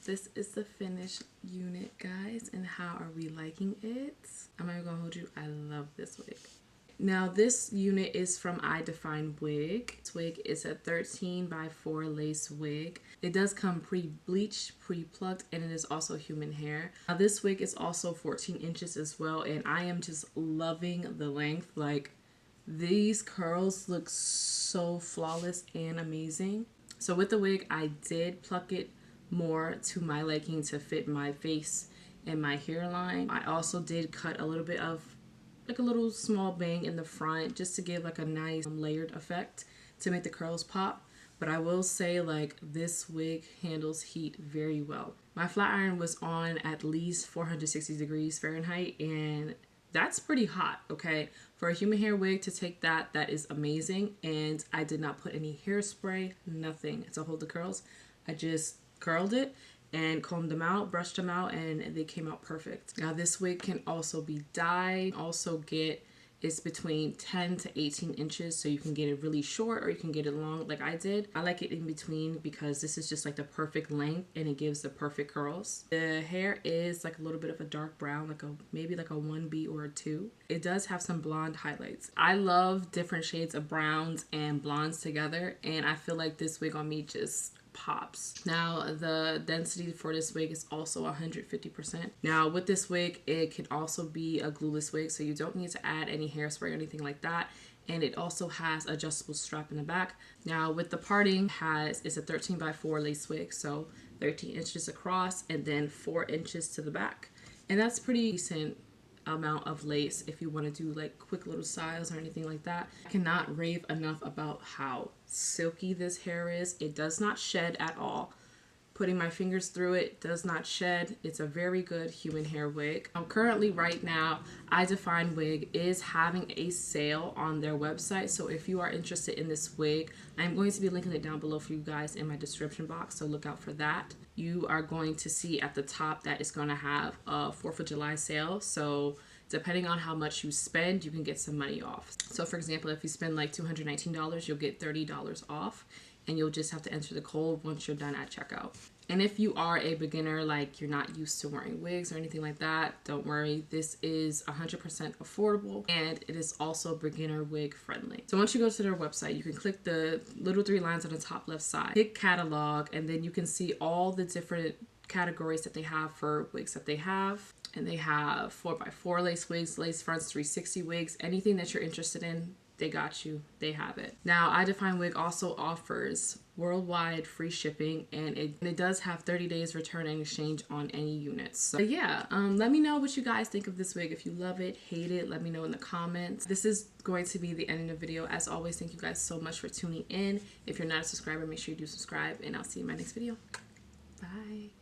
This is the finished unit, guys, and how are we liking it? I'm not even gonna hold you. I love this wig. Now this unit is from Idefine wig. This wig is a 13 by 4 lace wig. It does come pre-bleached, pre-plucked, and it is also human hair. Now this wig is also 14 inches as well, and I am just loving the length. Like, these curls look so flawless and amazing. So with the wig, I did pluck it more to my liking to fit my face and my hairline. I also did cut a little bit of like a little small bang in the front just to give like a nice layered effect to make the curls pop. But I will say, like, this wig handles heat very well. My flat iron was on at least 460 degrees Fahrenheit, and that's pretty hot, okay? For a human hair wig to take that, that is amazing. And I did not put any hairspray, nothing to hold the curls. I just curled it and combed them out, brushed them out, and they came out perfect. Now this wig can also be dyed. Also get, it's between 10 to 18 inches, so you can get it really short or you can get it long like I did. I like it in between because this is just like the perfect length and it gives the perfect curls. The hair is like a little bit of a dark brown, like maybe like a 1B or a 2. It does have some blonde highlights. I love different shades of browns and blondes together, and I feel like this wig on me just pops. Now the density for this wig is also 150%. Now with this wig, it can also be a glueless wig, so you don't need to add any hairspray or anything like that. And it also has adjustable strap in the back. Now with the parting, it's a 13 by 4 lace wig, so 13 inches across and then 4 inches to the back. And that's pretty decent amount of lace if you want to do like quick little styles or anything like that. I cannot rave enough about how silky this hair is. It does not shed at all. Putting my fingers through it does not shed. It's a very good human hair wig. Currently right now, Idefine wig is having a sale on their website, so if you are interested in this wig, I'm going to be linking it down below for you guys in my description box, so look out for that. You are going to see at the top that it's going to have a 4th of July sale, so depending on how much you spend, you can get some money off. So for example, if you spend like $219, you'll get $30 off, and you'll just have to enter the code once you're done at checkout. And if you are a beginner, like you're not used to wearing wigs or anything like that, don't worry. This is 100% affordable, and it is also beginner wig friendly. So once you go to their website, you can click the little 3 lines on the top left side, hit catalog, and then you can see all the different categories that they have for wigs that they have. And they have 4x4 lace wigs, lace fronts, 360 wigs, anything that you're interested in, they got you. They have it. Now, Idefine wig also offers worldwide free shipping, and it does have 30 days return and exchange on any units. So yeah, let me know what you guys think of this wig. If you love it, hate it, let me know in the comments. This is going to be the end of the video. As always, thank you guys so much for tuning in. If you're not a subscriber, make sure you do subscribe, and I'll see you in my next video. Bye.